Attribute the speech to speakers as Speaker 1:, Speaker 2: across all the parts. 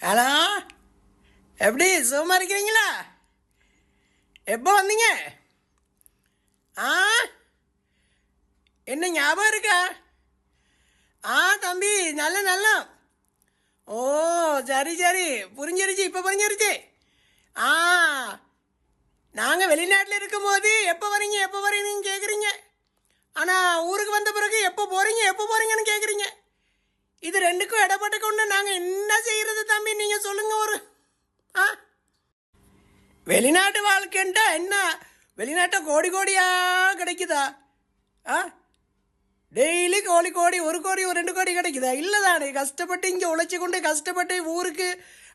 Speaker 1: Hello, எப்படி சுகமாக இருக்கிறீங்களா? எப்போ வந்தீங்க? ஆ, என்ன ஞாபகம் இருக்கா? தம்பி, நல்ல நல்ல. ஓ, சரி சரி, புரிஞ்சிருச்சு, இப்போ புரிஞ்சிருச்சு. ஆ, நாங்கள் வெளிநாட்டில் இருக்கும்போது எப்போ வரீங்க எப்போ வரீங்கன்னு கேட்குறீங்க. ஆனால் ஊருக்கு வந்த பிறகு எப்போ போகிறீங்க எப்போ போகிறீங்கன்னு கேட்குறீங்க. இது ரெண்டுக்கும் இடப்பட்ட கொண்டு நாங்கள் என்ன செய்கிறது தம்பி, நீங்கள் சொல்லுங்கள். ஒரு ஆ வெளிநாட்டு வாழ்க்கைன்ட்டா என்ன? வெளிநாட்டை கோடி கோடியாக கிடைக்குதா? ஆ டெய்லி கோடி கோடி, ஒரு கோடி, ஒரு 2 கோடி கிடைக்குதா? இல்லை தானே. கஷ்டப்பட்டு இங்கே உழைச்சி கொண்டு கஷ்டப்பட்டு ஊருக்கு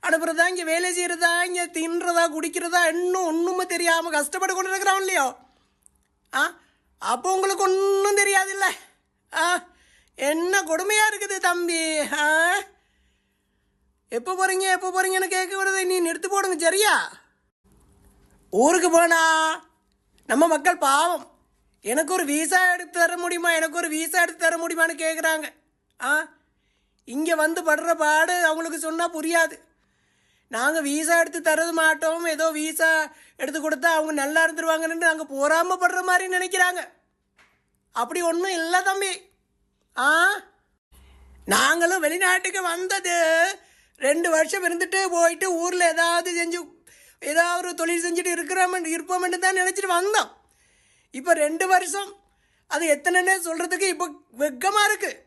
Speaker 1: அனுப்புறதா, இங்கே வேலை செய்கிறதா, இங்கே தின்றதா குடிக்கிறதா இன்னும் ஒன்றுமே தெரியாமல் கஷ்டப்பட்டு கொண்டு இருக்கிறோம் இல்லையோ? ஆ அப்போ உங்களுக்கு ஒன்றும் தெரியாதில்ல. ஆ என்ன கொடுமையாக இருக்குது தம்பி. ஆ எப்போ போகிறீங்க எப்போ போகிறீங்கன்னு கேட்க வருது. நீ நிறுத்து போடுங்க சரியா? ஊருக்கு போனா நம்ம மக்கள் பாவம். எனக்கு ஒரு வீசா எடுத்து தர முடியுமா, எனக்கு ஒரு வீசா எடுத்து தர முடியுமான்னு கேட்குறாங்க. ஆ இங்கே வந்து படுற பாடு அவங்களுக்கு சொன்னால் புரியாது. நாங்கள் வீசா எடுத்து தரது மாட்டோம், ஏதோ வீசா எடுத்து கொடுத்தா அவங்க நல்லா இருந்துருவாங்கன்னு நாங்கள் போராமப்படுற மாதிரி நினைக்கிறாங்க. அப்படி ஒன்றும் இல்லை தம்பி. ஆ நாங்களும் வெளிநாட்டுக்கு வந்தது 2 வருஷம் இருந்துட்டு போயிட்டு ஊரில் ஏதாவது ஒரு தொழில் செஞ்சுட்டு இருப்போம்னு தான் நினச்சிட்டு வந்தோம். இப்போ 2 வருஷம் அது எத்தனைன்னு சொல்கிறதுக்கு இப்போ வெக்கமாக இருக்குது.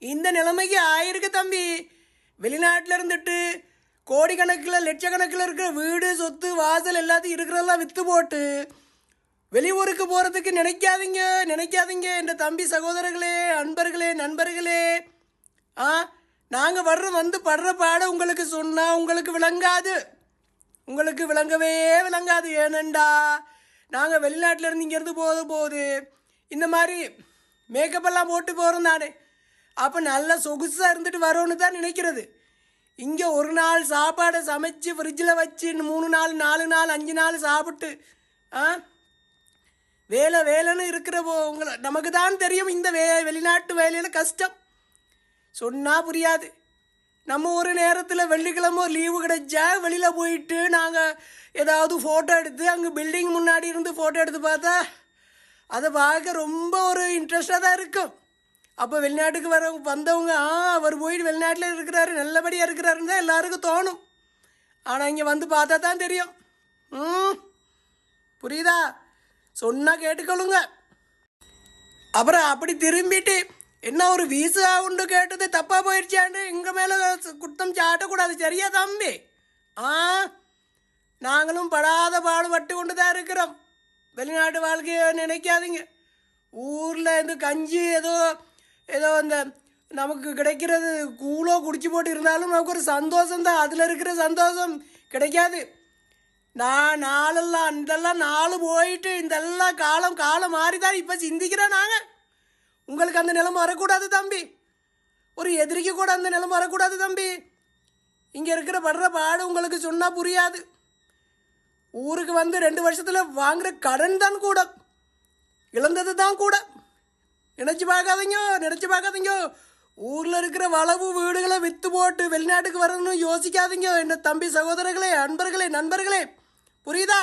Speaker 1: இந்த நிலைமைக்கு ஆயிருக்கு தம்பி. வெளிநாட்டில் இருந்துட்டு கோடிக்கணக்கில் லட்சக்கணக்கில் இருக்கிற வீடு சொத்து வாசல் எல்லாத்தையும் இருக்கிறதெல்லாம் விற்று போட்டு வெளியூருக்கு போகிறதுக்கு நினைக்காதீங்க என்ற தம்பி சகோதரர்களே, அன்பர்களே, நண்பர்களே. நாங்கள் வந்து படுற பாட உங்களுக்கு சொன்னால் உங்களுக்கு விளங்கவே விளங்காது. ஏனண்டா நாங்கள் வெளிநாட்டில் இருந்து இங்கேருந்து போது இந்த மாதிரி மேக்கப்பெல்லாம் போட்டு போகிறோம் தானே. அப்போ நல்லா சொகுசாக இருந்துட்டு வரோன்னு தான் நினைக்கிறது. இங்கே ஒரு நாள் சாப்பாடை சமைச்சு ஃப்ரிட்ஜில் வச்சு 3 நாள் 4 நாள் 5 நாள் சாப்பிட்டு வேலைன்னு இருக்கிறப்போ நமக்கு தான் தெரியும் இந்த வெளிநாட்டு வேலையில் கஷ்டம். சொன்னால் புரியாது. நம்ம ஒரு நேரத்தில் வெள்ளிக்கிழமை லீவு கிடைச்சா வெளியில் போயிட்டு நாங்கள் ஏதாவது ஃபோட்டோ எடுத்து அங்கே பில்டிங் முன்னாடி இருந்து ஃபோட்டோ எடுத்து பார்த்தா அதை பார்க்க ரொம்ப ஒரு இன்ட்ரெஸ்டாக தான் இருக்கும். அப்போ வெளிநாட்டுக்கு வந்தவங்க அவர் போயிட்டு வெளிநாட்டில் இருக்கிறாரு, நல்லபடியாக இருக்கிறாருன்னு தான் எல்லாருக்கும் தோணும். ஆனால் இங்கே வந்து பார்த்தா தான் தெரியும். புரியுதா? சொன்னால் கேட்டுக்கொள்ளுங்க. அப்புறம் அப்படி திரும்பிட்டு என்ன ஒரு வீசா உண்டு கேட்டது தப்பாக போயிடுச்சாண்டு எங்கள் மேலே குத்தம் சாட்டக்கூடாது சரியா தம்பி? நாங்களும் படாத பாடுபட்டு கொண்டு தான் இருக்கிறோம். வெளிநாட்டு வாழ்க்கையை நினைக்காதீங்க. ஊரில் இருந்து கஞ்சி ஏதோ அந்த நமக்கு கிடைக்கிறது கூழோ குடிச்சு போட்டு இருந்தாலும் நமக்கு ஒரு சந்தோஷம்தான். அதில் இருக்கிற சந்தோஷம் கிடைக்காது. இதெல்லாம் நாலு போயிட்டு இதெல்லாம் காலம் மாறி தான் இப்போ சிந்திக்கிறோம் நாங்கள். உங்களுக்கு அந்த நிலைமை வரக்கூடாது தம்பி. ஒரு எதிரிக்கு கூட அந்த நிலைமை வரக்கூடாது தம்பி. இங்கே இருக்கிற படுற பாடு உங்களுக்கு சொன்னால் புரியாது. ஊருக்கு வந்து 2 வருஷத்தில் வாங்குகிற கடன் தான் கூட, இழந்தது தான் கூட. நினச்சி பார்க்காதீங்க. ஊரில் இருக்கிற வளவு வீடுகளை விற்று போட்டு வெளிநாட்டுக்கு வரணும்னு யோசிக்காதீங்க என்ன தம்பி சகோதரர்களே, அன்பர்களே, நண்பர்களே. புரியுதா?